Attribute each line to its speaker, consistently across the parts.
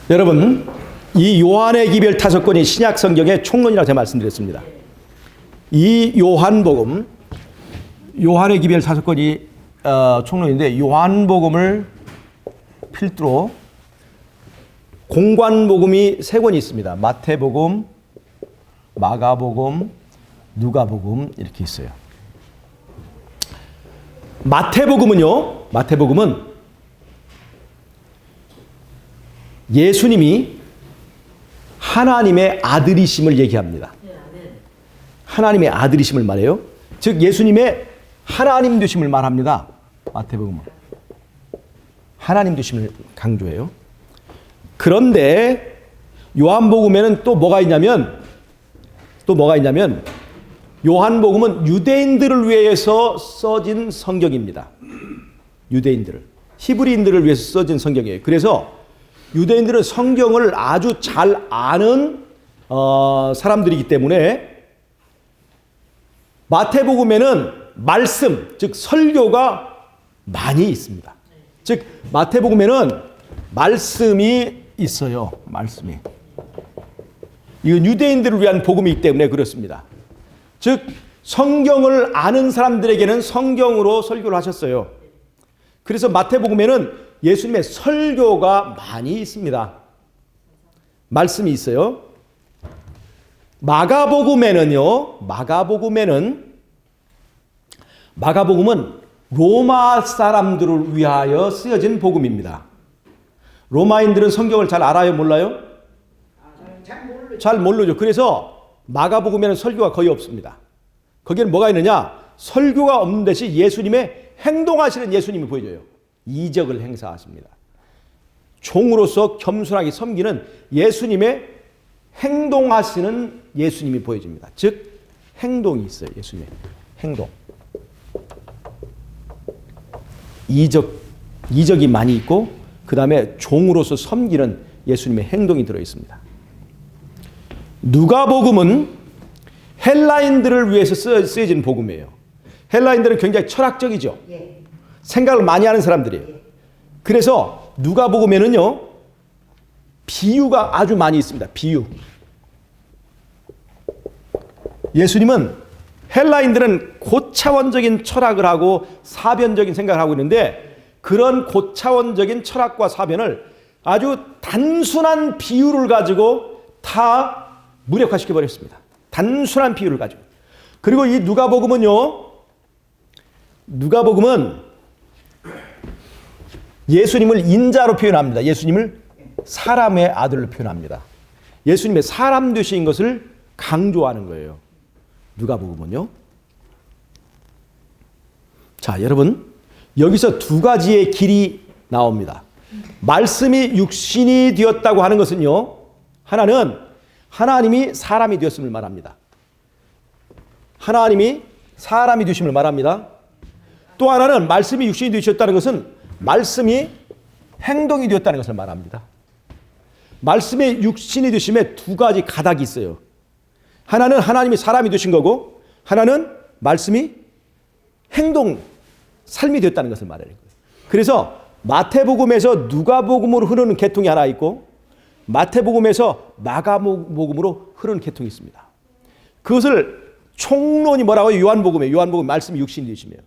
Speaker 1: 여러분, 이 요한의 기별 5권이 신약 성경의 총론이라고 제가 말씀드렸습니다. 이 요한복음, 요한의 기별 5권이 총론인데, 요한복음을 필두로 공관복음이 3권이 있습니다. 마태복음, 마가복음, 누가복음 이렇게 있어요. 마태복음은 예수님이 하나님의 아들이심을 얘기합니다. 하나님의 아들이심을 말해요. 즉 예수님의 하나님 되심을 말합니다. 마태복음은 하나님 되심을 강조해요. 그런데 요한복음에는 또 뭐가 있냐면 요한복음은 유대인들을 위해서 써진 성경입니다. 유대인들을, 히브리인들을 위해서 써진 성경이에요. 그래서 유대인들은 성경을 아주 잘 아는 사람들이기 때문에 마태복음에는 말씀, 즉 설교가 많이 있습니다. 즉 마태복음에는 말씀이 있어요. 말씀이. 이건 유대인들을 위한 복음이기 때문에 그렇습니다. 즉 성경을 아는 사람들에게는 성경으로 설교를 하셨어요. 그래서 마태복음에는 예수님의 설교가 많이 있습니다. 말씀이 있어요. 마가복음은 로마 사람들을 위하여 쓰여진 복음입니다. 로마인들은 성경을 잘 알아요, 몰라요? 잘 모르죠. 그래서 마가복음에는 설교가 거의 없습니다. 거기에는 뭐가 있느냐? 설교가 없는 대신 예수님의 행동하시는 예수님이 보여져요. 이적을 행사하십니다. 종으로서 겸손하게 섬기는 예수님의 행동하시는 예수님이 보여집니다. 즉 행동이 있어요. 예수님의 행동. 이적이 많이 있고 그 다음에 종으로서 섬기는 예수님의 행동이 들어있습니다. 누가복음은 헬라인들을 위해서 쓰여진 복음이에요. 헬라인들은 굉장히 철학적이죠. 생각을 많이 하는 사람들이에요. 그래서 누가복음에는요, 비유가 아주 많이 있습니다. 비유. 예수님은 헬라인들은 고차원적인 철학을 하고 사변적인 생각을 하고 있는데 그런 고차원적인 철학과 사변을 아주 단순한 비유를 가지고 다 무력화시켜 버렸습니다. 단순한 비유를 가지고. 그리고 이 누가복음은 예수님을 인자로 표현합니다. 예수님을 사람의 아들로 표현합니다. 예수님의 사람 되신 것을 강조하는 거예요. 누가복음은요. 자, 여러분, 여기서 2가지의 길이 나옵니다. 말씀이 육신이 되었다고 하는 것은요, 하나는 하나님이 사람이 되었음을 말합니다. 하나님이 사람이 되심을 말합니다. 또 하나는 말씀이 육신이 되셨다는 것은 말씀이 행동이 되었다는 것을 말합니다. 말씀의 육신이 되심에 2가지 가닥이 있어요. 하나는 하나님이 사람이 되신 거고 하나는 말씀이 행동, 삶이 되었다는 것을 말하는 거예요. 그래서 마태복음에서 누가복음으로 흐르는 계통이 하나 있고 마태복음에서 마가복음으로 흐르는 계통이 있습니다. 그것을 총론이 뭐라고요? 요한복음 말씀이 육신이 되시며.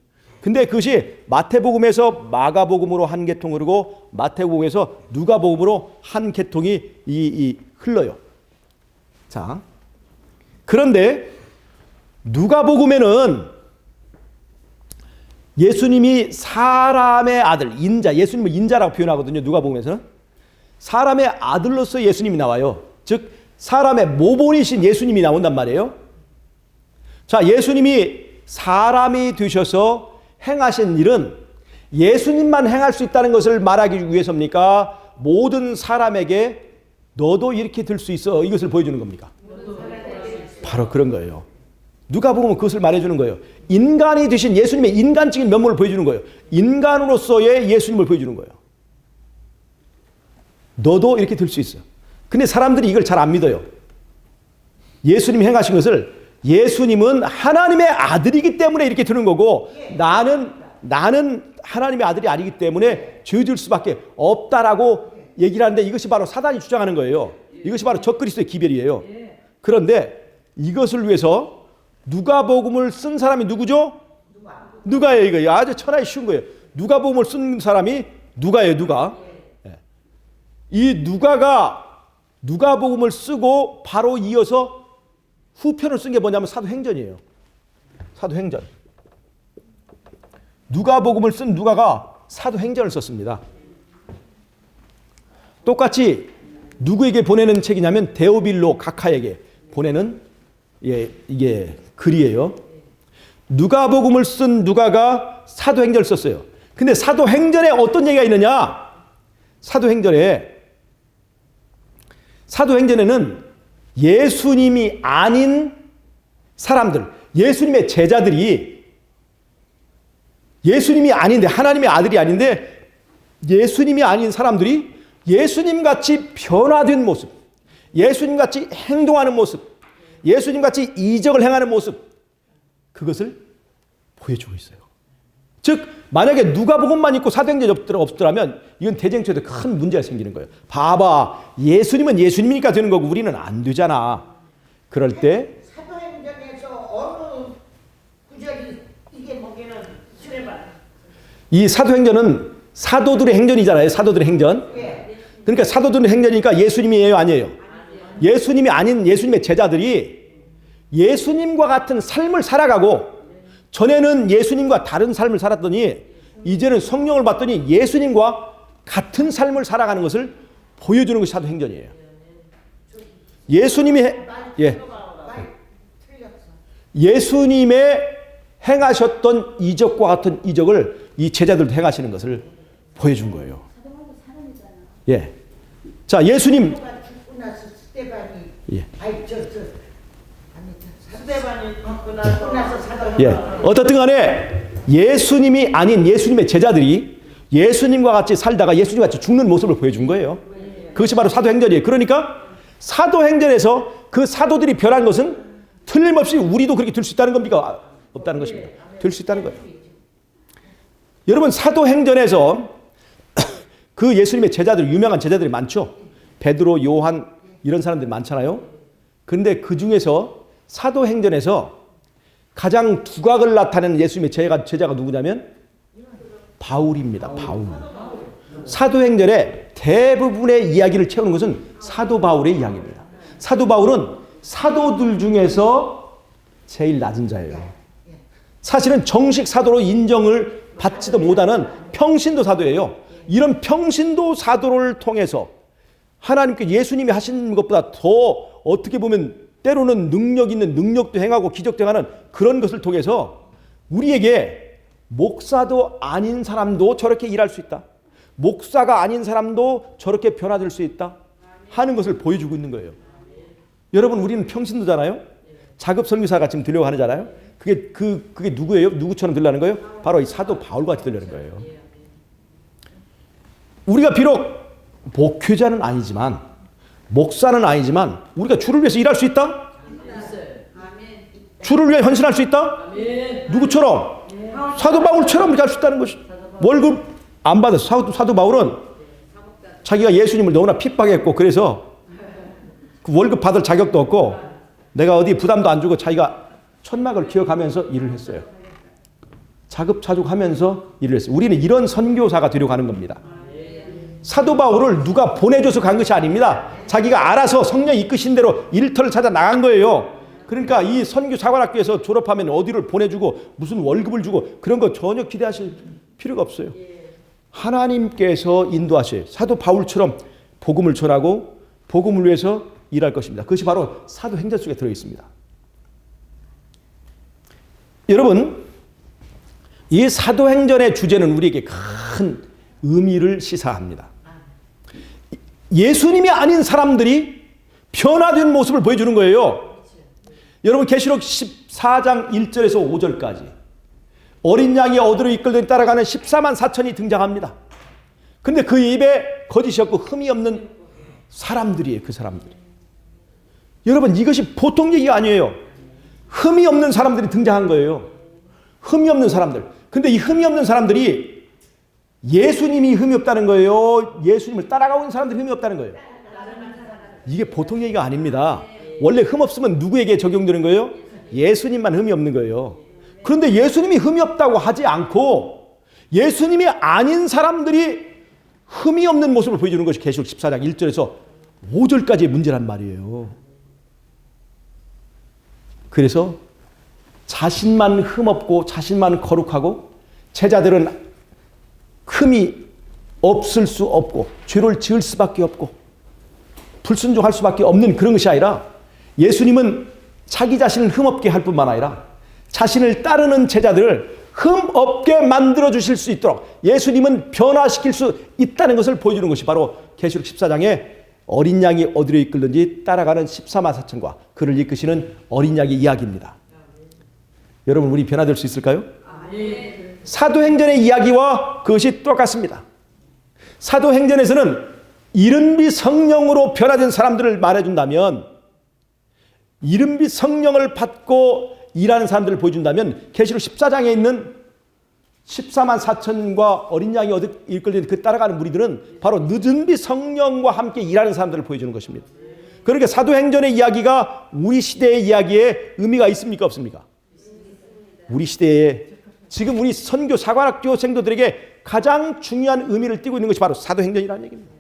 Speaker 1: 근데 그것이 마태복음에서 마가복음으로 한 계통 흐르고 마태복음에서 누가복음으로 한 계통이 흘러요. 자, 그런데 누가복음에는 예수님이 사람의 아들, 인자, 예수님을 인자라고 표현하거든요. 누가복음에서는 사람의 아들로서 예수님이 나와요. 즉 사람의 모본이신 예수님이 나온단 말이에요. 자, 예수님이 사람이 되셔서 행하신 일은 예수님만 행할 수 있다는 것을 말하기 위해서입니까? 모든 사람에게 너도 이렇게 될 수 있어, 이것을 보여주는 겁니까? 바로 그런 거예요. 누가복음은 그것을 말해주는 거예요. 인간이 되신 예수님의 인간적인 면모를 보여주는 거예요. 인간으로서의 예수님을 보여주는 거예요. 너도 이렇게 될 수 있어. 근데 사람들이 이걸 잘 안 믿어요. 예수님이 행하신 것을 예수님은 하나님의 아들이기 때문에 이렇게 되는 거고 나는 하나님의 아들이 아니기 때문에 죄질 수밖에 없다라고 얘기를 하는데 이것이 바로 사단이 주장하는 거예요. 이것이 바로 적그리스도의 기별이에요. 그런데 이것을 위해서 누가복음을 쓴 사람이 누구죠? 누가예요. 이거 아주 천하에 쉬운 거예요. 누가복음을 쓴 사람이 누가예요. 누가. 이 누가가 누가복음을 쓰고 바로 이어서 후편을 쓴 게 뭐냐면 사도행전이에요. 사도행전. 누가복음을 쓴 누가가 사도행전을 썼습니다. 똑같이 누구에게 보내는 책이냐면 데오빌로 각하에게 보내는 이게 글이에요. 누가복음을 쓴 누가가 사도행전을 썼어요. 근데 사도행전에 어떤 얘기가 있느냐? 사도행전에는 예수님이 아닌 사람들, 예수님의 제자들이 예수님이 아닌데, 하나님의 아들이 아닌데 예수님이 아닌 사람들이 예수님같이 변화된 모습, 예수님같이 행동하는 모습, 예수님같이 이적을 행하는 모습, 그것을 보여주고 있어요. 즉 만약에 누가복음만 있고 사도행전이 없더라면 이건 대쟁초에도 큰 문제가 생기는 거예요. 봐봐, 예수님은 예수님이니까 되는 거고 우리는 안 되잖아. 그럴 때
Speaker 2: 사도행전에서 어느 구절이 이게 뭐게는 수레발.
Speaker 1: 이 사도행전은 사도들의 행전이잖아요. 사도들의 행전. 그러니까 사도들의 행전이니까 예수님이에요, 아니에요? 예수님이 아닌 예수님의 제자들이 예수님과 같은 삶을 살아가고, 전에는 예수님과 다른 삶을 살았더니 이제는 성령을 받더니 예수님과 같은 삶을 살아가는 것을 보여주는 것이 사도행전이에요. 예수님의 행하셨던 이적과 같은 이적을 이 제자들도 행하시는 것을 보여준 거예요. 예. 자, 예수님.
Speaker 2: 죽고 나서 스데반이.
Speaker 1: 예.
Speaker 2: 스데반이 죽고 나서 사도.
Speaker 1: 예. 어떻든 간에 예수님이 아닌 예수님의 제자들이 예수님과 같이 살다가 예수님과 같이 죽는 모습을 보여준 거예요. 그것이 바로 사도행전이에요. 그러니까 사도행전에서 그 사도들이 변한 것은 틀림없이 우리도 그렇게 될 수 있다는 겁니까? 없다는 것입니다. 될 수 있다는 거예요. 여러분, 사도행전에서 그 예수님의 제자들, 유명한 제자들이 많죠. 베드로, 요한 이런 사람들이 많잖아요. 그런데 그 중에서 사도행전에서 가장 두각을 나타내는 예수님의 제자가 누구냐면 바울입니다. 바울. 사도행전에 대부분의 이야기를 채우는 것은 사도 바울의 이야기입니다. 사도 바울은 사도들 중에서 제일 낮은 자예요. 사실은 정식 사도로 인정을 받지도 못하는 평신도 사도예요. 이런 평신도 사도를 통해서 하나님께 예수님이 하신 것보다 더 어떻게 보면 때로는 능력 있는 능력도 행하고 기적도 행하는 그런 것을 통해서 우리에게 목사도 아닌 사람도 저렇게 일할 수 있다. 목사가 아닌 사람도 저렇게 변화될 수 있다 하는 것을 보여주고 있는 거예요. 여러분, 우리는 평신도잖아요. 자급 선교사가 지금 되려고 하잖아요. 그게 누구예요? 누구처럼 되려는 거예요? 바로 이 사도 바울같이 되려는 거예요. 우리가 비록 목회자는 아니지만, 목사는 아니지만 우리가 주를 위해서 일할 수 있다? 주를 위해 헌신할 수 있다? 누구처럼? 사도 바울처럼 우리가 할 수 있다는 것이. 월급 안 받아서 사도 바울은 자기가 예수님을 너무나 핍박했고, 그래서 그 월급 받을 자격도 없고 내가 어디 부담도 안 주고 자기가 천막을 기억하면서 일을 했어요. 자급자족하면서 일을 했어요. 우리는 이런 선교사가 되려고 하는 겁니다. 사도 바울을 누가 보내줘서 간 것이 아닙니다. 자기가 알아서 성령 이끄신 대로 일터를 찾아 나간 거예요. 그러니까 이 선교 사관학교에서 졸업하면 어디를 보내주고 무슨 월급을 주고 그런 거 전혀 기대하실 필요가 없어요. 하나님께서 인도하셔요. 사도 바울처럼 복음을 전하고 복음을 위해서 일할 것입니다. 그것이 바로 사도행전 속에 들어있습니다. 여러분, 이 사도행전의 주제는 우리에게 큰 의미를 시사합니다. 예수님이 아닌 사람들이 변화된 모습을 보여주는 거예요. 여러분, 계시록 14장 1절에서 5절까지 어린 양이 어디로 이끌더니 따라가는 14만 4천이 등장합니다. 그런데 그 입에 거짓이 없고 흠이 없는 사람들이에요. 그 사람들이. 여러분, 이것이 보통 얘기가 아니에요. 흠이 없는 사람들이 등장한 거예요. 흠이 없는 사람들. 근데 이 흠이 없는 사람들이 예수님이 흠이 없다는 거예요? 예수님을 따라가고 있는 사람들이 흠이 없다는 거예요? 이게 보통 얘기가 아닙니다. 원래 흠 없으면 누구에게 적용되는 거예요? 예수님만 흠이 없는 거예요. 그런데 예수님이 흠이 없다고 하지 않고 예수님이 아닌 사람들이 흠이 없는 모습을 보여주는 것이 계시록 14장 1절에서 5절까지의 문제란 말이에요. 그래서 자신만 흠없고 자신만 거룩하고 제자들은 흠이 없을 수 없고 죄를 지을 수밖에 없고 불순종할 수밖에 없는 그런 것이 아니라 예수님은 자기 자신을 흠없게 할 뿐만 아니라 자신을 따르는 제자들을 흠없게 만들어 주실 수 있도록 예수님은 변화시킬 수 있다는 것을 보여주는 것이 바로 계시록 14장에 어린 양이 어디로 이끌든지 따라가는 14만 4천과 그를 이끄시는 어린 양의 이야기입니다. 여러분, 우리 변화될 수 있을까요? 사도행전의 이야기와 그것이 똑같습니다. 사도행전에서는 이른비 성령으로 변화된 사람들을 말해준다면, 이른비 성령을 받고 일하는 사람들을 보여준다면 계시록 14장에 있는 14만 4천과 어린 양이 이끌린 그 따라가는 무리들은 바로 늦은비 성령과 함께 일하는 사람들을 보여주는 것입니다. 그러니까 사도행전의 이야기가 우리 시대의 이야기에 의미가 있습니까? 없습니까? 우리 시대에 지금 우리 선교 사관학교 생도들에게 가장 중요한 의미를 띠고 있는 것이 바로 사도행전이라는 얘기입니다.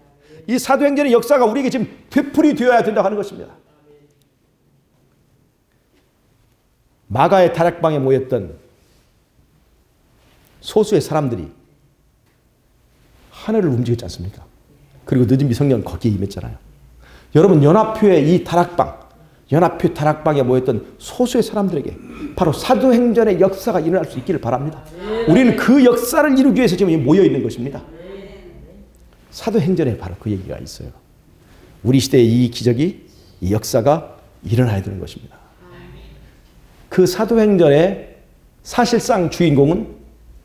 Speaker 1: 이 사도행전의 역사가 우리에게 지금 되풀이 되어야 된다고 하는 것입니다. 마가의 다락방에 모였던 소수의 사람들이 하늘을 움직였지 않습니까? 그리고 늦은비 성령 거기에 임했잖아요. 여러분, 연합교회 이 다락방, 연합교 다락방에 모였던 소수의 사람들에게 바로 사도행전의 역사가 일어날 수 있기를 바랍니다. 우리는 그 역사를 이루기 위해서 지금 모여 있는 것입니다. 사도행전에 바로 그 얘기가 있어요. 우리 시대의 이 기적이, 이 역사가 일어나야 되는 것입니다. 그 사도행전의 사실상 주인공은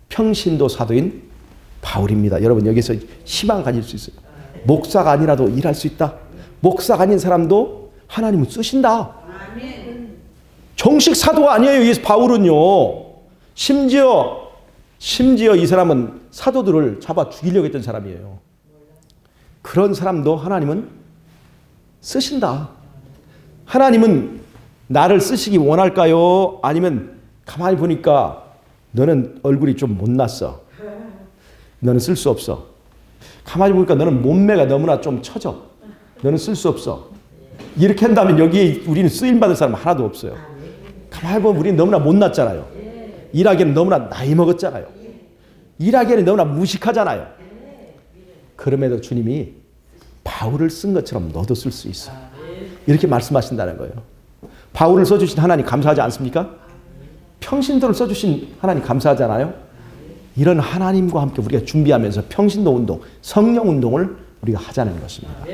Speaker 1: 평신도 사도인 바울입니다. 여러분, 여기서 희망을 가질 수 있어요. 목사가 아니라도 일할 수 있다. 목사가 아닌 사람도 하나님은 쓰신다. 정식 사도가 아니에요. 이 바울은요. 심지어 이 사람은 사도들을 잡아 죽이려고 했던 사람이에요. 그런 사람도 하나님은 쓰신다. 하나님은 나를 쓰시기 원할까요? 아니면 가만히 보니까 너는 얼굴이 좀 못났어. 너는 쓸 수 없어. 가만히 보니까 너는 몸매가 너무나 좀 처져. 너는 쓸 수 없어. 이렇게 한다면 여기에 우리는 쓰임받을 사람 하나도 없어요. 가만히 보면 우리는 너무나 못났잖아요. 일하기에는 너무나 나이 먹었잖아요. 일하기에는 너무나 무식하잖아요. 그럼에도 주님이 바울을 쓴 것처럼 너도 쓸 수 있어. 이렇게 말씀하신다는 거예요. 바울을 써주신 하나님 감사하지 않습니까? 평신도를 써주신 하나님 감사하잖아요. 이런 하나님과 함께 우리가 준비하면서 평신도 운동, 성령 운동을 우리가 하자는 것입니다.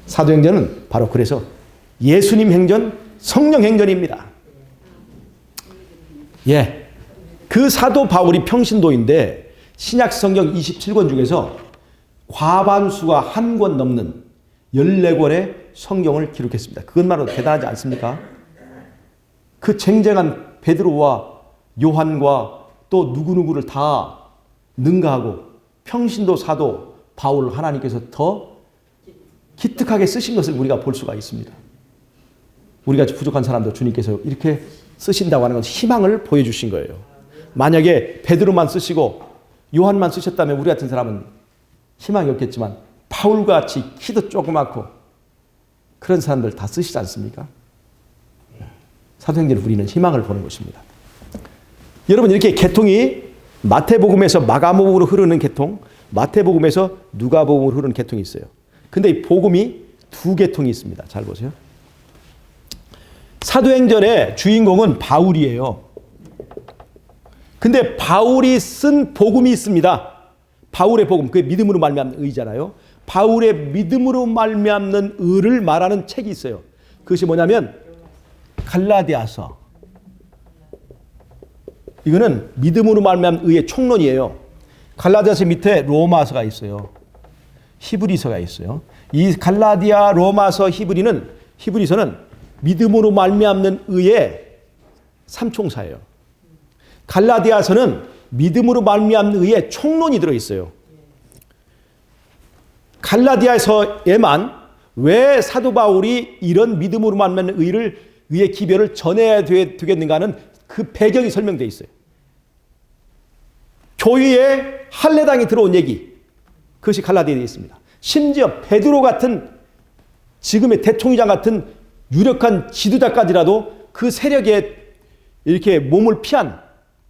Speaker 1: 사도행전은 바로 그래서 예수님 행전, 성령 행전입니다. 예, 그 사도 바울이 평신도인데 신약 성경 27권 중에서 과반수가 한 권 넘는 14권의 성경을 기록했습니다. 그것만으로도 대단하지 않습니까? 그 쟁쟁한 베드로와 요한과 또 누구누구를 다 능가하고 평신도 사도 바울을 하나님께서 더 기특하게 쓰신 것을 우리가 볼 수가 있습니다. 우리같이 부족한 사람도 주님께서 이렇게 쓰신다고 하는 건 희망을 보여주신 거예요. 만약에 베드로만 쓰시고 요한만 쓰셨다면 우리 같은 사람은 희망이 없겠지만 바울같이 키도 조그맣고 그런 사람들 다 쓰시지 않습니까? 사도행전을 우리는 희망을 보는 것입니다. 여러분, 이렇게 계통이 마태복음에서 마가복음으로 흐르는 계통, 마태복음에서 누가복음으로 흐르는 계통이 있어요. 근데 이 복음이 두 계통이 있습니다. 잘 보세요. 사도행전의 주인공은 바울이에요. 근데 바울이 쓴 복음이 있습니다. 바울의 복음, 그게 믿음으로 말미암는 의잖아요. 바울의 믿음으로 말미암는 의를 말하는 책이 있어요. 그것이 뭐냐면 갈라디아서. 이거는 믿음으로 말미암는 의의 총론이에요. 갈라디아서 밑에 로마서가 있어요. 히브리서가 있어요. 이 갈라디아, 로마서, 히브리서는 믿음으로 말미암는 의의 삼총사예요. 갈라디아서는 믿음으로 말미암는 의의 총론이 들어있어요. 갈라디아에서에만 왜 사도 바울이 이런 믿음으로 만난 의의 기별을 전해야 되겠는가 하는 그 배경이 설명되어 있어요. 교회에 할례당이 들어온 얘기, 그것이 갈라디아에 있습니다. 심지어 베드로 같은 지금의 대총회장 같은 유력한 지도자까지라도 그 세력에 이렇게 몸을 피한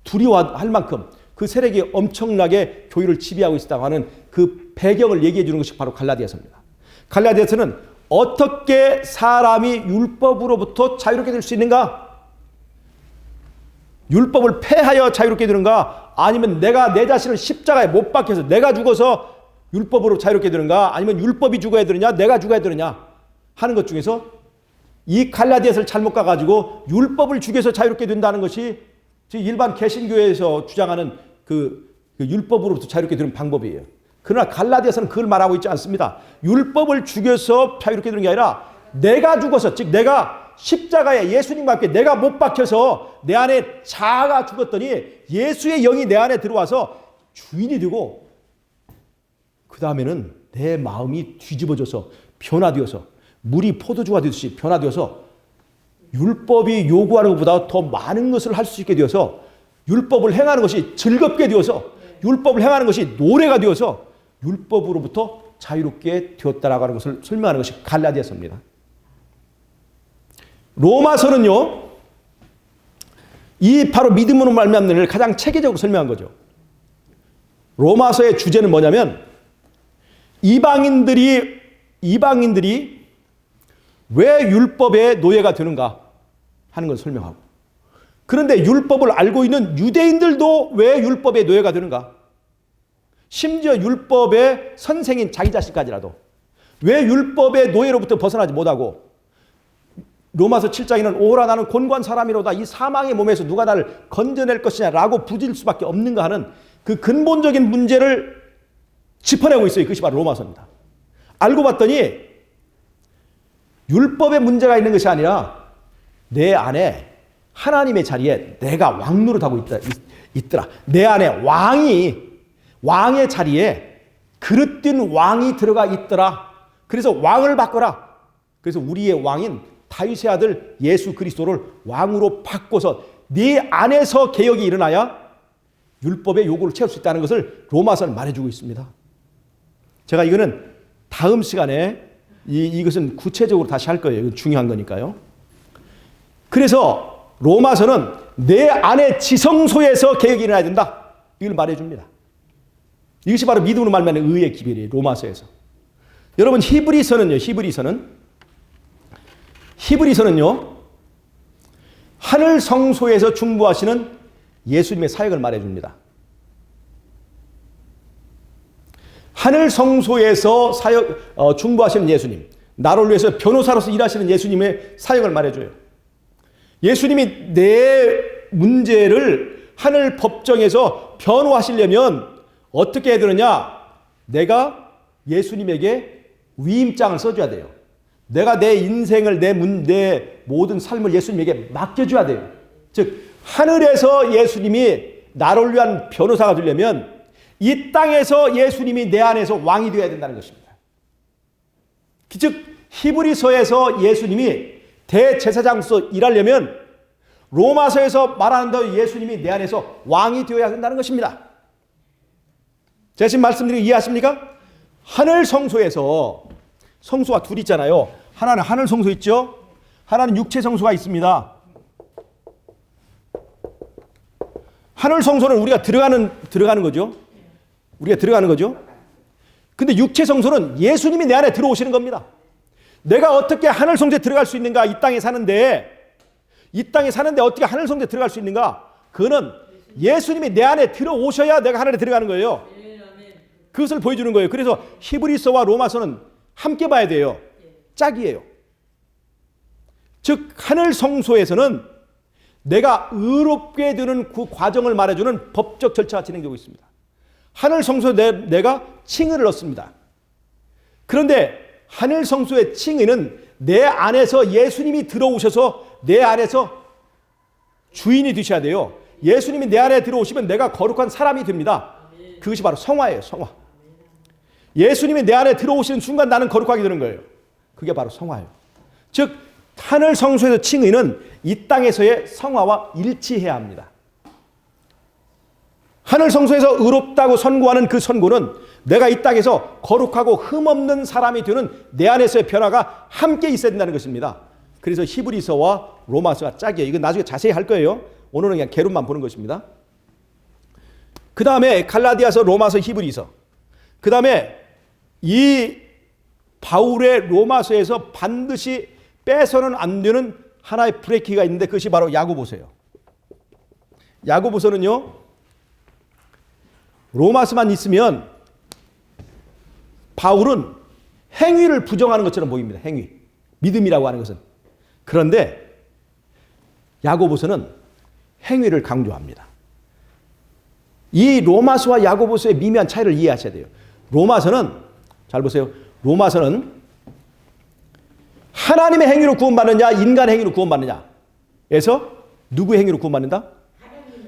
Speaker 1: 두려워할 만큼 그 세력이 엄청나게 교회를 지배하고 있다고 하는 그 배경을 얘기해 주는 것이 바로 갈라디아서입니다. 갈라디아서는 어떻게 사람이 율법으로부터 자유롭게 될 수 있는가? 율법을 폐하여 자유롭게 되는가? 아니면 내가 내 자신을 십자가에 못 박혀서 내가 죽어서 율법으로 자유롭게 되는가? 아니면 율법이 죽어야 되느냐? 내가 죽어야 되느냐? 하는 것 중에서 이 갈라디아서를 잘못 가가지고 율법을 죽여서 자유롭게 된다는 것이 일반 개신교에서 주장하는 그 율법으로부터 자유롭게 되는 방법이에요. 그러나 갈라디아서는 그걸 말하고 있지 않습니다. 율법을 죽여서 자유롭게 되는 게 아니라 내가 죽어서, 즉 내가 십자가에 예수님과 함께 내가 못 박혀서 내 안에 자아가 죽었더니 예수의 영이 내 안에 들어와서 주인이 되고 그 다음에는 내 마음이 뒤집어져서 변화되어서 물이 포도주가 되듯이 변화되어서 율법이 요구하는 것보다 더 많은 것을 할 수 있게 되어서 율법을 행하는 것이 즐겁게 되어서 율법을 행하는 것이 노래가 되어서 율법으로부터 자유롭게 되었다라고 하는 것을 설명하는 것이 갈라디아서입니다. 로마서는요, 이 바로 믿음으로 말미암는 일을 가장 체계적으로 설명한 거죠. 로마서의 주제는 뭐냐면 이방인들이 왜 율법의 노예가 되는가 하는 것을 설명하고, 그런데 율법을 알고 있는 유대인들도 왜 율법의 노예가 되는가, 심지어 율법의 선생인 자기 자신까지라도 왜 율법의 노예로부터 벗어나지 못하고, 로마서 7장에는 오라 나는 곤고한 사람이로다 이 사망의 몸에서 누가 나를 건져낼 것이냐라고 부질 수밖에 없는가 하는 그 근본적인 문제를 짚어내고 있어요. 그것이 바로 로마서입니다. 알고 봤더니 율법에 문제가 있는 것이 아니라 내 안에 하나님의 자리에 내가 왕 노릇하고 있더라. 내 안에 왕의 자리에 그릇된 왕이 들어가 있더라. 그래서 왕을 바꿔라. 그래서 우리의 왕인 다윗의 아들 예수 그리스도를 왕으로 바꿔서 네 안에서 개혁이 일어나야 율법의 요구를 채울 수 있다는 것을 로마서는 말해주고 있습니다. 제가 이거는 다음 시간에 이것은 구체적으로 다시 할 거예요. 이건 중요한 거니까요. 그래서 로마서는 내 안의 지성소에서 개혁이 일어나야 된다. 이걸 말해줍니다. 이것이 바로 믿음으로 말미암는 의의 기별이에요. 로마서에서. 여러분 히브리서는요, 하늘 성소에서 중보하시는 예수님의 사역을 말해줍니다. 하늘 성소에서 중보하시는 예수님, 나를 위해서 변호사로서 일하시는 예수님의 사역을 말해줘요. 예수님이 내 문제를 하늘 법정에서 변호하시려면 어떻게 해야 되느냐? 내가 예수님에게 위임장을 써줘야 돼요. 내가 내 인생을, 내 모든 삶을 예수님에게 맡겨줘야 돼요. 즉, 하늘에서 예수님이 나를 위한 변호사가 되려면 이 땅에서 예수님이 내 안에서 왕이 되어야 된다는 것입니다. 즉, 히브리서에서 예수님이 대제사장으로서 일하려면 로마서에서 말하는 대로 예수님이 내 안에서 왕이 되어야 된다는 것입니다. 제가 지금 말씀드린 거 이해하십니까? 하늘 성소에서 성소가 둘이 있잖아요. 하나는 하늘 성소 있죠? 하나는 육체 성소가 있습니다. 하늘 성소는 우리가 들어가는 거죠. 우리가 들어가는 거죠. 근데 육체 성소는 예수님이 내 안에 들어오시는 겁니다. 내가 어떻게 하늘 성소에 들어갈 수 있는가? 이 땅에 사는데 어떻게 하늘 성소에 들어갈 수 있는가? 그거는 예수님이 내 안에 들어오셔야 내가 하늘에 들어가는 거예요. 그것을 보여주는 거예요. 그래서 히브리서와 로마서는 함께 봐야 돼요. 짝이에요. 즉, 하늘 성소에서는 내가 의롭게 되는 그 과정을 말해주는 법적 절차가 진행되고 있습니다. 하늘 성소에 내가 칭의를 얻습니다. 그런데 하늘 성소의 칭의는 내 안에서 예수님이 들어오셔서 내 안에서 주인이 되셔야 돼요. 예수님이 내 안에 들어오시면 내가 거룩한 사람이 됩니다. 그것이 바로 성화예요. 성화. 예수님이 내 안에 들어오시는 순간 나는 거룩하게 되는 거예요. 그게 바로 성화예요. 즉 하늘 성소에서 칭의는 이 땅에서의 성화와 일치해야 합니다. 하늘 성소에서 의롭다고 선고하는 그 선고는 내가 이 땅에서 거룩하고 흠없는 사람이 되는 내 안에서의 변화가 함께 있어야 된다는 것입니다. 그래서 히브리서와 로마서가 짝이에요. 이건 나중에 자세히 할 거예요. 오늘은 그냥 개론만 보는 것입니다. 그 다음에 갈라디아서, 로마서, 히브리서. 그 다음에 이 바울의 로마서에서 반드시 빼서는 안 되는 하나의 브레이크가 있는데 그것이 바로 야고보서예요. 야고보서는요, 로마서만 있으면 바울은 행위를 부정하는 것처럼 보입니다. 행위. 믿음이라고 하는 것은. 그런데 야고보서는 행위를 강조합니다. 이 로마서와 야고보서의 미묘한 차이를 이해하셔야 돼요. 로마서는, 잘 보세요. 로마서는 하나님의 행위로 구원받느냐, 인간의 행위로 구원받느냐. 에서 누구의 행위로 구원받는다?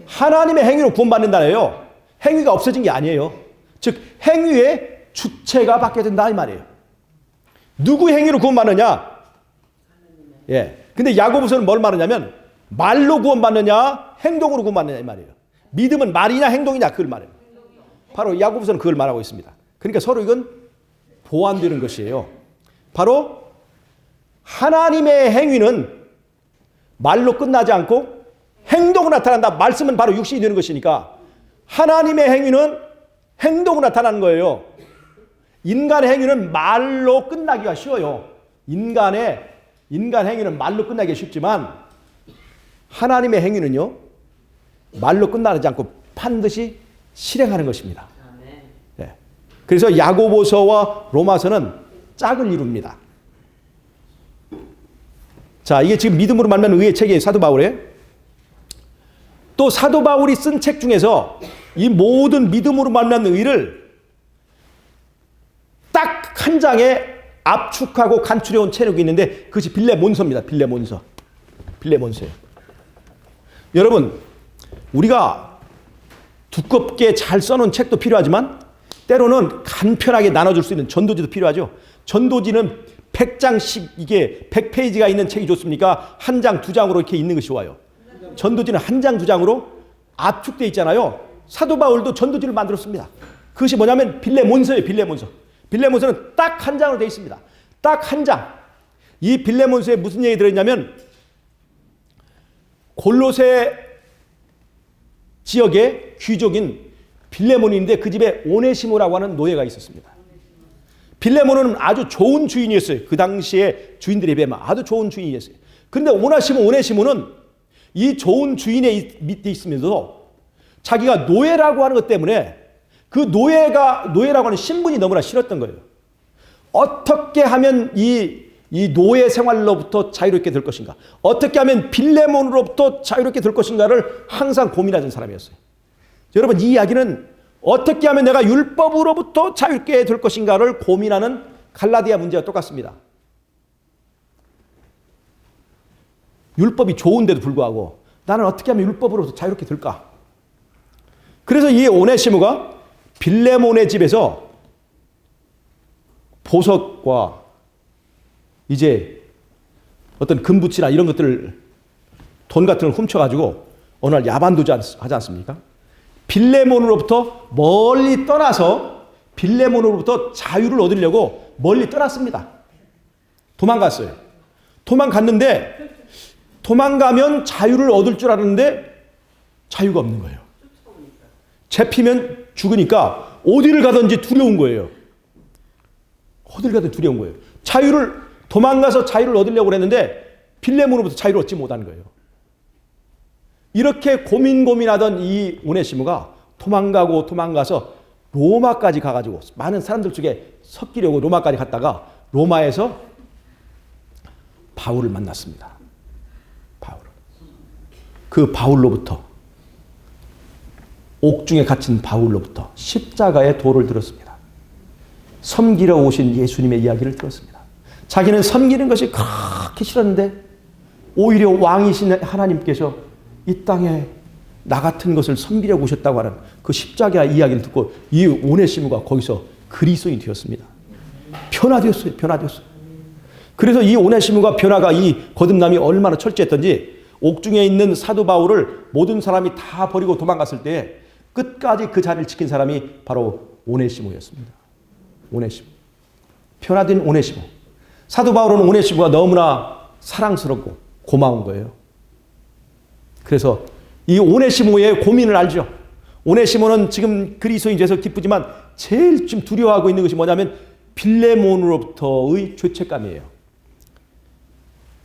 Speaker 1: 하나님의 행위로 구원받는다예요. 행위가 없어진 게 아니에요. 즉 행위의 주체가 바뀌어야 된다 이 말이에요. 누구 행위로 구원받느냐? 예. 근데 야고보서는 뭘 말하냐면 말로 구원받느냐, 행동으로 구원받느냐 이 말이에요. 믿음은 말이냐 행동이냐 그걸 말해요. 바로 야고보서는 그걸 말하고 있습니다. 그러니까 서로 이건 보완되는 것이에요. 바로 하나님의 행위는 말로 끝나지 않고 행동으로 나타난다. 말씀은 바로 육신이 되는 것이니까 하나님의 행위는 행동으로 나타나는 거예요. 인간의 행위는 말로 끝나기가 쉬워요. 인간 행위는 말로 끝나기 쉽지만 하나님의 행위는요, 말로 끝나지 않고 반드시 실행하는 것입니다. 네. 그래서 야고보서와 로마서는 짝을 이룹니다. 자, 이게 지금 믿음으로 말미암는 의의 책이에요. 사도 바울의. 또 사도 바울이 쓴 책 중에서 이 모든 믿음으로 말미암는 의를 딱 한 장에 압축하고 간추려온 책이 있는데 그것이 빌레몬서입니다. 빌레몬서예요. 여러분, 우리가 두껍게 잘 써놓은 책도 필요하지만 때로는 간편하게 나눠줄 수 있는 전도지도 필요하죠. 전도지는 100장씩 이게 100페이지가 있는 책이 좋습니까? 한 장, 두 장으로 이렇게 있는 것이 좋아요. 전도지는 한 장, 두 장으로 압축되어 있잖아요. 사도 바울도 전도지를 만들었습니다. 그것이 뭐냐면 빌레몬서예요. 빌레몬서는 딱 한 장으로 되어 있습니다. 딱 한 장. 이 빌레몬서에 무슨 얘기 들어있냐면 골로새 지역의 귀족인 빌레몬인데 그 집에 오네시모라고 하는 노예가 있었습니다. 빌레몬은 아주 좋은 주인이었어요. 그 당시에 주인들에 비하면 아주 좋은 주인이었어요. 그런데 오네시모는 이 좋은 주인의 밑에 있으면서도 자기가 노예라고 하는 것 때문에 그 노예라고 하는 신분이 너무나 싫었던 거예요. 어떻게 하면 이 노예 생활로부터 자유롭게 될 것인가? 어떻게 하면 빌레몬으로부터 자유롭게 될 것인가를 항상 고민하던 사람이었어요. 여러분, 이 이야기는 어떻게 하면 내가 율법으로부터 자유롭게 될 것인가를 고민하는 갈라디아 문제와 똑같습니다. 율법이 좋은데도 불구하고 나는 어떻게 하면 율법으로부터 자유롭게 될까? 그래서 이 오네시모가 빌레몬의 집에서 보석과 이제 어떤 금붙이나 이런 것들을, 돈 같은 걸 훔쳐가지고 어느 날 야반도주 하지 않습니까? 빌레몬으로부터 멀리 떠나서 빌레몬으로부터 자유를 얻으려고 멀리 떠났습니다. 도망갔어요. 도망가면 자유를 얻을 줄 알았는데 자유가 없는 거예요. 잡히면 죽으니까 어디를 가든지 두려운 거예요. 도망가서 자유를 얻으려고 했는데 빌레몬으로부터 자유를 얻지 못한 거예요. 이렇게 고민하던 이 오네시모가 도망가서 로마까지 가가지고 많은 사람들 중에 섞이려고 로마까지 갔다가 로마에서 바울을 만났습니다. 그 바울로부터, 옥중에 갇힌 바울로부터 십자가의 도를 들었습니다. 섬기러 오신 예수님의 이야기를 들었습니다. 자기는 섬기는 것이 그렇게 싫었는데 오히려 왕이신 하나님께서 이 땅에 나 같은 것을 섬기려고 오셨다고 하는 그 십자가 이야기를 듣고 이 오네시모가 거기서 그리스도인이 되었습니다. 변화되었어요. 변화되었어요. 그래서 이 오네시모가 변화가 이 거듭남이 얼마나 철저했던지 옥중에 있는 사도 바울을 모든 사람이 다 버리고 도망갔을 때 끝까지 그 자리를 지킨 사람이 바로 오네시모였습니다. 오네시모. 변화된 오네시모. 사도 바울은 오네시모가 너무나 사랑스럽고 고마운 거예요. 그래서 이 오네시모의 고민을 알죠. 오네시모는 지금 그리스도인이 돼서 기쁘지만 제일 지금 두려워하고 있는 것이 뭐냐면 빌레몬으로부터의 죄책감이에요.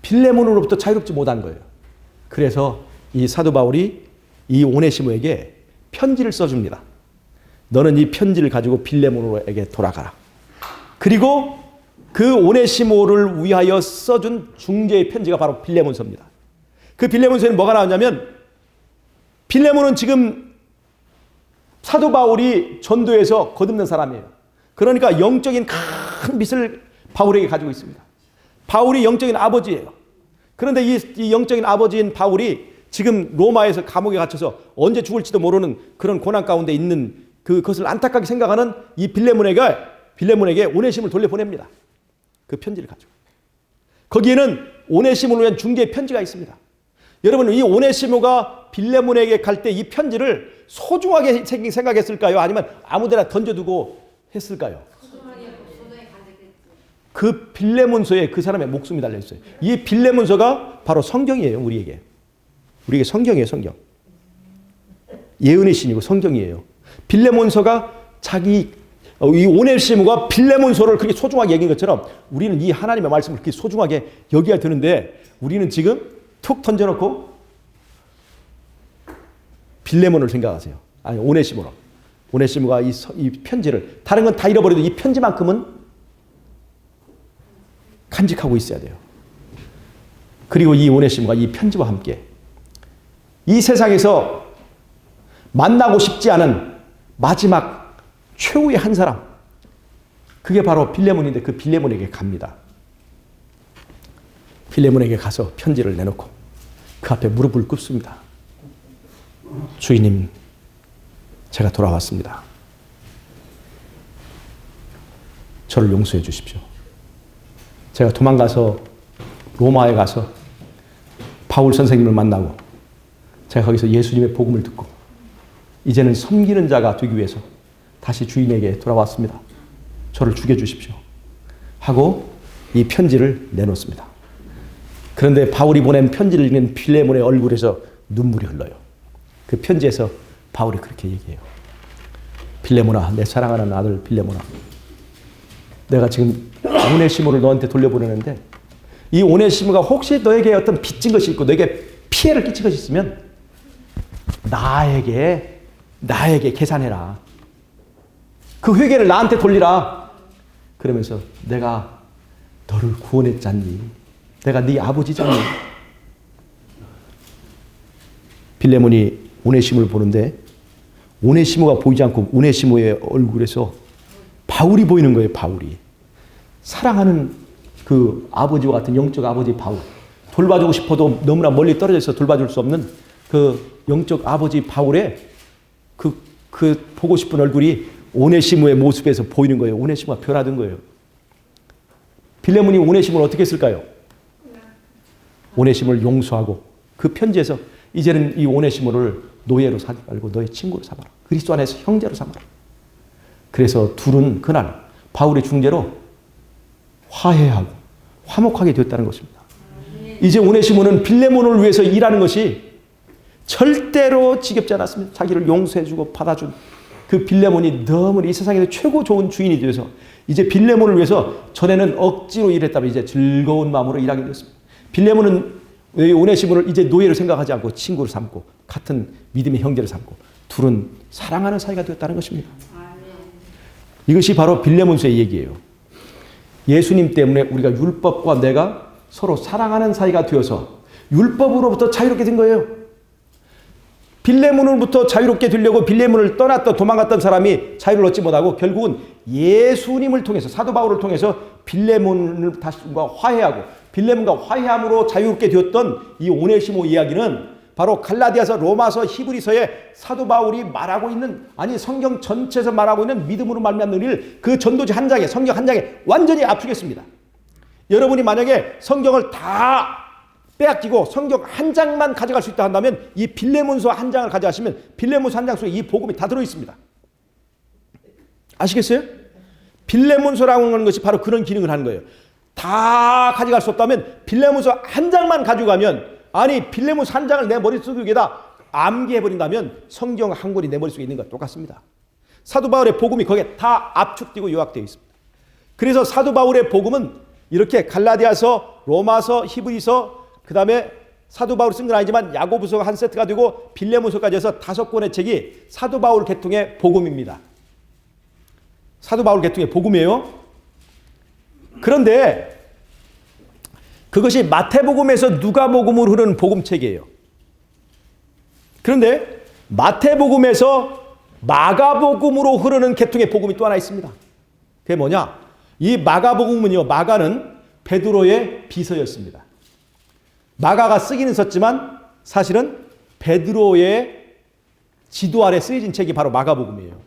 Speaker 1: 빌레몬으로부터 자유롭지 못한 거예요. 그래서 이 사도 바울이 이 오네시모에게 편지를 써줍니다. 너는 이 편지를 가지고 빌레몬에게 돌아가라. 그리고 그 오네시모를 위하여 써준 중재의 편지가 바로 빌레몬서입니다. 그 빌레몬서에는 뭐가 나왔냐면 빌레몬은 지금 사도 바울이 전도해서 거듭난 사람이에요. 그러니까 영적인 큰 빚을 바울에게 가지고 있습니다. 바울이 영적인 아버지예요. 그런데 이 영적인 아버지인 바울이 지금 로마에서 감옥에 갇혀서 언제 죽을지도 모르는 그런 고난 가운데 있는 그것을 안타깝게 생각하는 이 빌레몬에게 오네시모를 돌려보냅니다. 그 편지를 가지고. 거기에는 오네시모를 위한 중개의 편지가 있습니다. 여러분, 이 오네시모가 빌레몬에게 갈 때 이 편지를 소중하게 생각했을까요? 아니면 아무데나 던져두고 했을까요? 그 빌레몬서에 그 사람의 목숨이 달려있어요. 이 빌레몬서가 바로 성경이에요. 우리에게 성경이에요. 성경. 예언의 신이고 성경이에요. 빌레몬서가 이 오네시모가 빌레몬서를 그렇게 소중하게 여긴 것처럼 우리는 이 하나님의 말씀을 그렇게 소중하게 여겨야 되는데 우리는 지금 툭 던져놓고 빌레몬을 생각하세요. 아니, 오네시모로. 오네시모가 이 편지를, 다른 건 다 잃어버려도 이 편지만큼은 간직하고 있어야 돼요. 그리고 이 오네시모가 이 편지와 함께 이 세상에서 만나고 싶지 않은 마지막 최후의 한 사람, 그게 바로 빌레몬인데 그 빌레몬에게 갑니다. 빌레몬에게 가서 편지를 내놓고 그 앞에 무릎을 꿇습니다. 주인님, 제가 돌아왔습니다. 저를 용서해 주십시오. 제가 도망가서 로마에 가서 바울 선생님을 만나고 제가 거기서 예수님의 복음을 듣고 이제는 섬기는 자가 되기 위해서 다시 주인에게 돌아왔습니다. 저를 죽여주십시오. 하고 이 편지를 내놓습니다. 그런데 바울이 보낸 편지를 읽는 빌레몬의 얼굴에서 눈물이 흘러요. 그 편지에서 바울이 그렇게 얘기해요. 빌레몬아, 내 사랑하는 아들 빌레몬아, 내가 지금 오네시모를 너한테 돌려보내는데 이 오네시모가 혹시 너에게 어떤 빚진 것이 있고 너에게 피해를 끼친 것이 있으면 나에게 계산해라. 그 회계를 나한테 돌리라. 그러면서 내가 너를 구원했잖니. 내가 네 아버지잖니. 빌레몬이 오네시모를 보는데 오네시모가 보이지 않고 오네시모의 얼굴에서 바울이 보이는 거예요. 바울이. 사랑하는 그 아버지와 같은 영적 아버지 바울. 돌봐주고 싶어도 너무나 멀리 떨어져 있어 돌봐줄 수 없는 그 영적 아버지 바울의 그 보고 싶은 얼굴이 오네시모의 모습에서 보이는 거예요. 오네시모가 변화된 거예요. 빌레몬이 오네시모를 어떻게 했을까요? 오네시모를 용서하고 그 편지에서 이제는 이 오네시모를 노예로 사지 말고 너의 친구로 삼아라. 그리스도 안에서 형제로 삼아라. 그래서 둘은 그날 바울의 중재로 화해하고 화목하게 되었다는 것입니다. 이제 오네시모는 빌레몬을 위해서 일하는 것이 절대로 지겹지 않았습니다. 자기를 용서해주고 받아준 그 빌레몬이 너무 이 세상에서 최고 좋은 주인이 되어서 이제 빌레몬을 위해서 전에는 억지로 일했다면 이제 즐거운 마음으로 일하게 되었습니다. 빌레몬은 오네시모를 이제 노예로 생각하지 않고 친구를 삼고 같은 믿음의 형제를 삼고 둘은 사랑하는 사이가 되었다는 것입니다. 이것이 바로 빌레몬서의 얘기예요. 예수님 때문에 우리가 율법과 내가 서로 사랑하는 사이가 되어서 율법으로부터 자유롭게 된 거예요. 빌레몬으로부터 자유롭게 되려고 빌레몬을 도망갔던 사람이 자유를 얻지 못하고 결국은 예수님을 통해서 사도 바울을 통해서 빌레몬을 다시 화해하고 빌레몬과 화해함으로 자유롭게 되었던 이 오네시모 이야기는 바로 갈라디아서, 로마서, 히브리서에 사도 바울이 말하고 있는, 아니 성경 전체에서 말하고 있는 믿음으로 말미암는 의를 그 전도지 한 장에, 성경 한 장에 완전히 압축했습니다. 여러분이 만약에 성경을 다 빼앗기고 성경 한 장만 가져갈 수 있다 한다면 이 빌레몬서 한 장을 가져가시면 빌레몬서 한 장 속에 이 복음이 다 들어있습니다. 아시겠어요? 빌레몬서라고 하는 것이 바로 그런 기능을 하는 거예요. 다 가져갈 수 없다면 빌레몬서 한 장만 가져가면, 아니 빌레몬서 한 장을 내 머릿속에다 암기해버린다면 성경 한 권이 내 머릿속에 있는 것 똑같습니다. 사도 바울의 복음이 거기에 다 압축되고 요약되어 있습니다. 그래서 사도 바울의 복음은 이렇게 갈라디아서, 로마서, 히브리서, 그 다음에 사도 바울이 쓴 건 아니지만 야고보서가 한 세트가 되고 빌레몬서까지 해서 5권의 책이 사도 바울 계통의 복음입니다. 사도 바울 계통의 복음이에요. 그런데 그것이 마태복음에서 누가복음으로 흐르는 복음책이에요. 그런데 마태복음에서 마가복음으로 흐르는 계통의 복음이 또 하나 있습니다. 그게 뭐냐? 이 마가복음은요, 마가는 베드로의 비서였습니다. 마가가 쓰기는 썼지만 사실은 베드로의 지도 아래 쓰여진 책이 바로 마가복음이에요.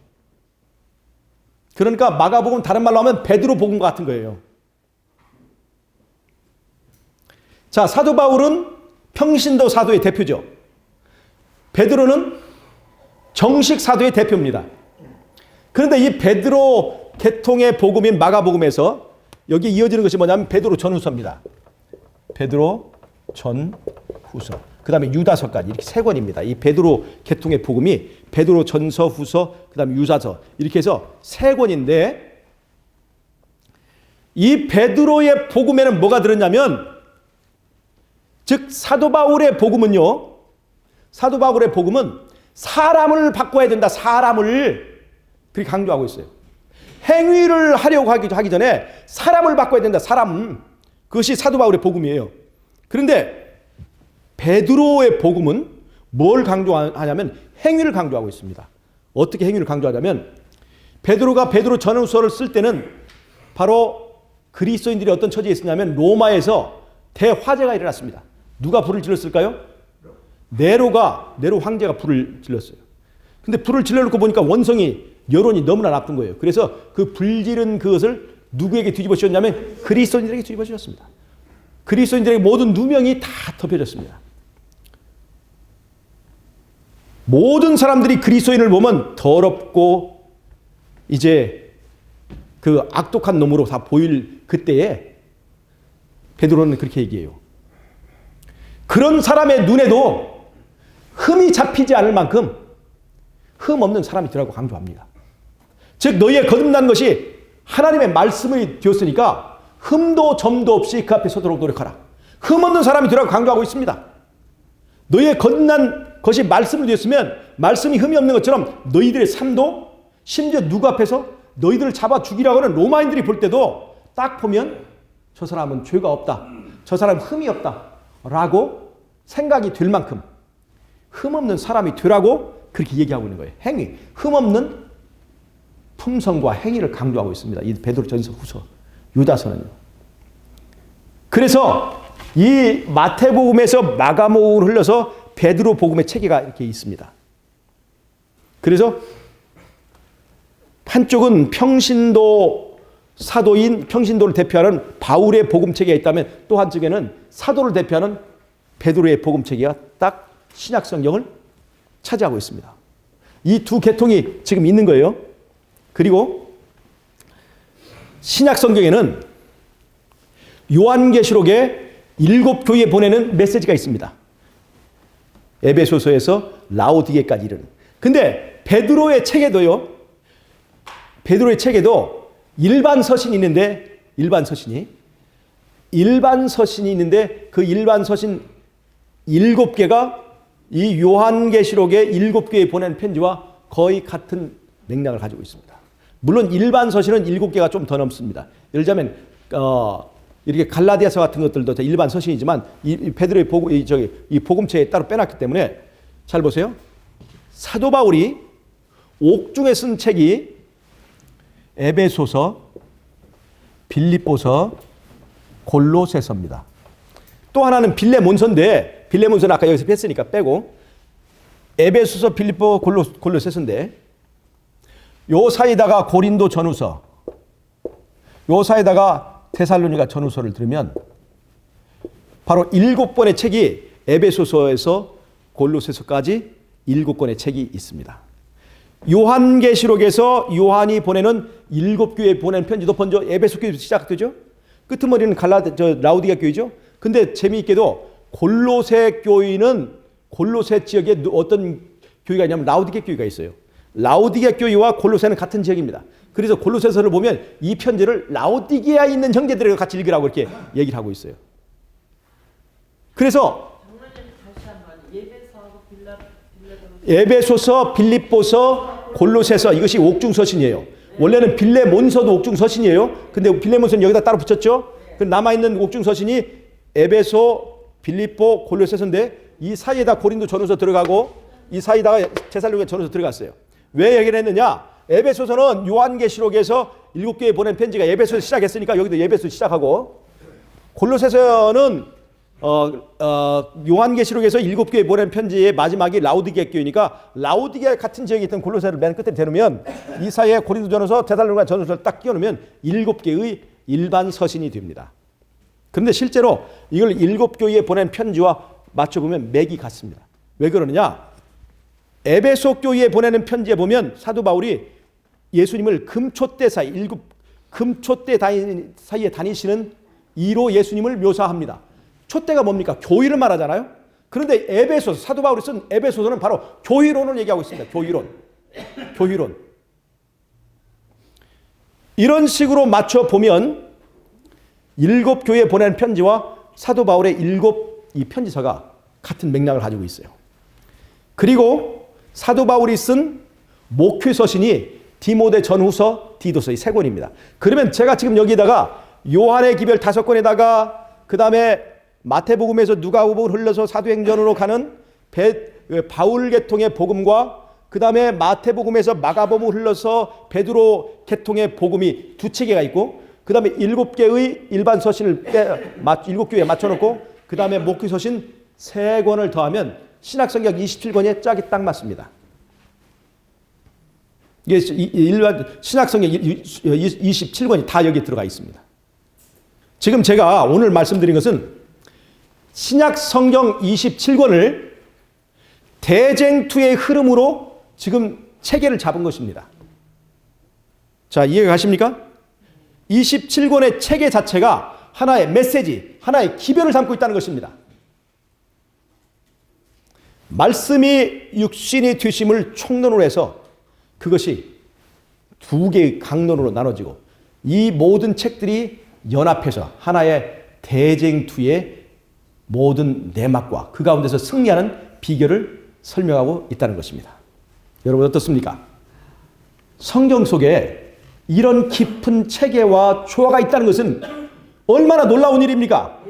Speaker 1: 그러니까 마가복음 다른 말로 하면 베드로 복음 같은 거예요. 자, 사도 바울은 평신도 사도의 대표죠. 베드로는 정식 사도의 대표입니다. 그런데 이 베드로 계통의 복음인 마가복음에서 여기 이어지는 것이 뭐냐면 베드로 전후서입니다. 베드로 전후서, 그 다음에 유다서까지 이렇게 3권입니다. 이 베드로 계통의 복음이 베드로 전서, 후서, 그 다음에 유다서 이렇게 해서 3권인데 이 베드로의 복음에는 뭐가 들었냐면, 즉 사도 바울의 복음은요, 사도 바울의 복음은 사람을 바꿔야 된다. 사람을 그렇게 강조하고 있어요. 행위를 하려고 하기 전에 사람을 바꿔야 된다. 사람. 그것이 사도 바울의 복음이에요. 그런데 베드로의 복음은 뭘 강조하냐면 행위를 강조하고 있습니다. 어떻게 행위를 강조하냐면 베드로가 베드로 전후서를 쓸 때는 바로 그리스도인들이 어떤 처지에 있었냐면 로마에서 대화재가 일어났습니다. 누가 불을 질렀을까요? 네로 황제가 불을 질렀어요. 근데 불을 질러놓고 보니까 원성이, 여론이 너무나 나쁜 거예요. 그래서 그 불지른 그것을 누구에게 뒤집어 씌웠냐면 그리스도인들에게 뒤집어 씌웠습니다. 그리스도인들에게 모든 누명이 다 덮여졌습니다. 모든 사람들이 그리스도인을 보면 더럽고 이제 그 악독한 놈으로 다 보일 그때에 베드로는 그렇게 얘기해요. 그런 사람의 눈에도 흠이 잡히지 않을 만큼 흠 없는 사람이 되라고 강조합니다. 즉 너희의 거듭난 것이 하나님의 말씀이 되었으니까 흠도 점도 없이 그 앞에 서도록 노력하라. 흠 없는 사람이 되라고 강조하고 있습니다. 너희의 거듭난 것이 말씀이 되었으면 말씀이 흠이 없는 것처럼 너희들의 삶도, 심지어 누구 앞에서 너희들을 잡아 죽이라고 하는 로마인들이 볼 때도 딱 보면 저 사람은 죄가 없다, 저 사람은 흠이 없다 라고 생각이 될 만큼 흠 없는 사람이 되라고 그렇게 얘기하고 있는 거예요. 행위, 흠 없는 품성과 행위를 강조하고 있습니다. 이 베드로 전서, 후서, 유다서는요. 그래서 이 마태복음에서 마가복음을 흘러서 베드로 복음의 체계가 이렇게 있습니다. 그래서 한쪽은 평신도 사도인, 평신도를 대표하는 바울의 복음 체계가 있다면 또 한쪽에는 사도를 대표하는 베드로의 복음 체계가 딱 신약 성경을 차지하고 있습니다. 이 두 계통이 지금 있는 거예요. 그리고 신약 성경에는 요한계시록에 7교회에 보내는 메시지가 있습니다. 에베소서에서 라오디게까지 이르는. 근데 베드로의 책에도요, 베드로의 책에도 일반 서신이 있는데, 일반 서신이 있는데 그 일반 서신 7개가 이 요한계시록의 7교회에 보낸 편지와 거의 같은 맥락을 가지고 있습니다. 물론 일반 서신은 7개가 좀 더 넘습니다. 예를 들자면 이렇게 갈라디아서 같은 것들도 일반 서신이지만 이 베드로의 이 복음체에 따로 빼놨기 때문에 잘 보세요. 사도 바울이 옥중에 쓴 책이 에베소서, 빌립보서, 골로새서입니다. 또 하나는 빌레몬서인데 빌레몬서는 아까 여기서 뺐으니까 빼고 에베소서, 빌립보, 골로새서인데 요 사이에다가 고린도 전후서, 요 사이에다가 데살로니가 전후서를 들으면 바로 7권의 책이 에베소서에서 골로새서까지 7권의 책이 있습니다. 요한계시록에서 요한이 보내는 7교회에 보낸 편지도 먼저 에베소 교회에서 시작되죠. 끄트머리는 라우디게아 교회죠. 근데 재미있게도 골로새 교회는 골로새 지역에 어떤 교회가 있냐면 라우디게아 교회가 있어요. 라우디게아 교회와 골로새는 같은 지역입니다. 그래서 골로새서를 보면 이 편지를 라우디게아에 있는 형제들과 같이 읽으라고 이렇게 얘기를 하고 있어요. 그래서 에베소서, 빌립보서, 골로새서 이것이 옥중서신이에요. 원래는 빌레몬서도 옥중서신이에요. 근데 빌레몬서는 여기다 따로 붙였죠. 그 남아있는 옥중서신이 에베소, 빌립보, 골로새서인데 이 사이에다 고린도 전후서 들어가고 이 사이에다가 데살로니가 전후서 들어갔어요. 왜 얘기를 했느냐? 에베소서는 요한계시록에서 7교회에 보낸 편지가 에베소에서 시작했으니까 여기도 에베소 시작하고, 골로새서는 요한계시록에서 7교회에 보낸 편지의 마지막이 라우디게아 교회니까 라우디게아 같은 지역에 있던 골로새를 맨 끝에 대놓으면 이 사이에 고린도 전후서, 데살로니가 전후서를 딱 끼워놓으면 7개의 일반 서신이 됩니다. 그런데 실제로 이걸 7교회에 보낸 편지와 맞춰보면 맥이 같습니다. 왜 그러느냐? 에베소 교회에 보내는 편지에 보면 사도 바울이 예수님을 금초대 사이, 금초대 사이에 다니시는 이로 예수님을 묘사합니다. 촛대가 뭡니까? 교회를 말하잖아요. 그런데 에베소서, 사도 바울이 쓴 에베소서는 바로 교회론을 얘기하고 있습니다. 교회론. 이런 식으로 맞춰보면 7교회에 보낸 편지와 사도 바울의 7이 편지서가 같은 맥락을 가지고 있어요. 그리고 사도 바울이 쓴 목회서신이 디모데 전후서, 디도서 이 3권입니다. 그러면 제가 지금 여기다가 요한의 기별 5권에다가 그 다음에 마태복음에서 누가복음을 흘러서 사도행전으로 가는 바울 계통의 복음과 그 다음에 마태복음에서 마가복음을 흘러서 베드로 계통의 복음이 2체계가 있고, 그 다음에 7개의 일반 서신을 7교회에 맞춰놓고 그 다음에 목회서신 3권을 더하면 신약성경 27권에 짝이 딱 맞습니다. 이게 일반 신약성경 27권이 다 여기 들어가 있습니다. 지금 제가 오늘 말씀드린 것은 신약성경 27권을 대쟁투의 흐름으로 지금 체계를 잡은 것입니다. 자, 이해가 가십니까? 27권의 체계 자체가 하나의 메시지, 하나의 기별을 담고 있다는 것입니다. 말씀이 육신이 되심을 총론으로 해서 그것이 2개의 강론으로 나눠지고 이 모든 책들이 연합해서 하나의 대쟁투의 모든 내막과 그 가운데서 승리하는 비결을 설명하고 있다는 것입니다. 여러분 어떻습니까? 성경 속에 이런 깊은 체계와 조화가 있다는 것은 얼마나 놀라운 일입니까?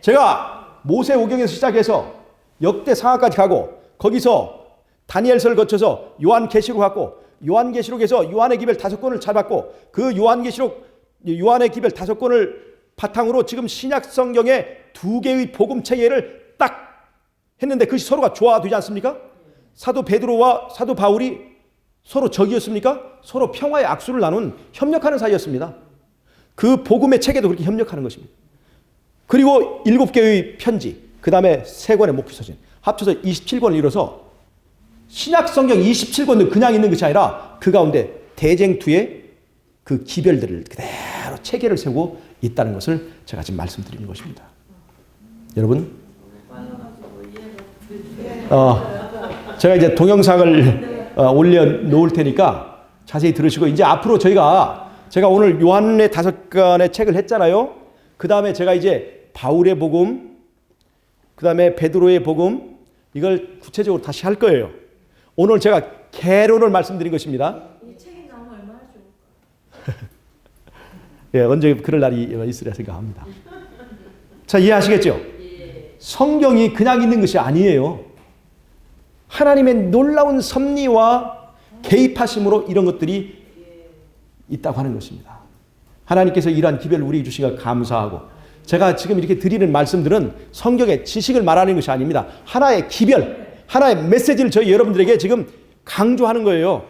Speaker 1: 제가 모세오경에서 시작해서 역대상하까지 가고 거기서 다니엘서를 거쳐서 요한계시록 갔고 요한계시록에서 요한의 기별 5권을 잡았고 그 요한의 기별 5권을 바탕으로 지금 신약성경의 2개의 복음 체계를 딱 했는데 그것이 서로가 조화되지 않습니까? 사도 베드로와 사도 바울이 서로 적이었습니까? 서로 평화의 악수를 나눈 협력하는 사이였습니다. 그 복음의 체계도 그렇게 협력하는 것입니다. 그리고 7개의 편지, 그 다음에 3권의 목회서신 합쳐서 27권을 이뤄서 신약성경 27권도 그냥 있는 것이 아니라 그 가운데 대쟁투의 그 기별들을 그대로 체계를 세우고 있다는 것을 제가 지금 말씀드리는 것입니다. 여러분, 제가 이제 동영상을 올려놓을 테니까 자세히 들으시고 이제 앞으로 제가 오늘 요한의 5권의 책을 했잖아요. 그 다음에 제가 이제 바울의 복음, 그 다음에 베드로의 복음 이걸 구체적으로 다시 할 거예요. 오늘 제가 개론을 말씀드린 것입니다.
Speaker 3: 이 책이 나오면 얼마나 좋을까?
Speaker 1: 예, 언제 그럴 날이 있으리라 생각합니다. 자, 이해하시겠죠? 성경이 그냥 있는 것이 아니에요. 하나님의 놀라운 섭리와 개입하심으로 이런 것들이 있다고 하는 것입니다. 하나님께서 이러한 기별을 우리에게 주신 것 감사하고 제가 지금 이렇게 드리는 말씀들은 성경의 지식을 말하는 것이 아닙니다. 하나의 기별, 하나의 메시지를 저희 여러분들에게 지금 강조하는 거예요.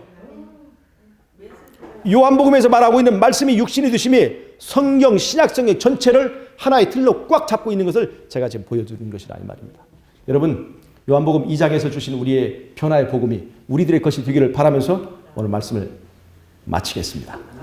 Speaker 1: 요한복음에서 말하고 있는 말씀이 육신이 되심이 성경, 신약성경 전체를 하나의 틀로 꽉 잡고 있는 것을 제가 지금 보여드리는 것이라 이 말입니다. 여러분, 요한복음 2장에서 주신 우리의 변화의 복음이 우리들의 것이 되기를 바라면서 오늘 말씀을 마치겠습니다.